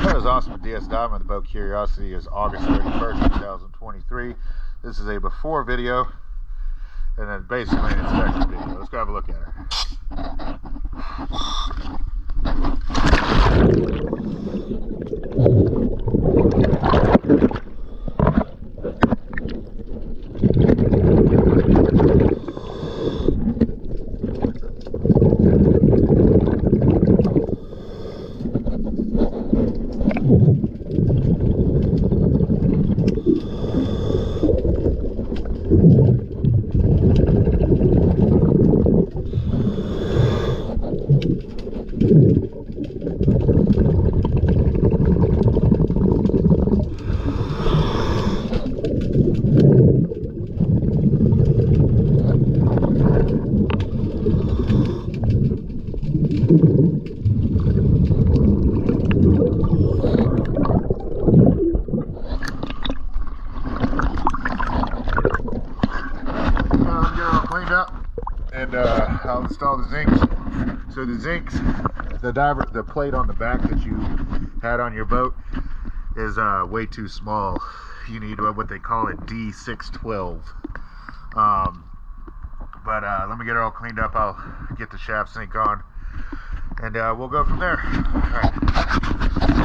That was awesome with DS Diamond. The boat Curiosity is August 31st, 2023. This is a before video, and then basically an inspection video. Let's go have a look at her. Cleaned up, and I'll install the zincs. So the zincs, the plate on the back that you had on your boat is way too small. You need what they call a D612. But let me get it all cleaned up. I'll get the shaft zinc on, and we'll go from there. All right.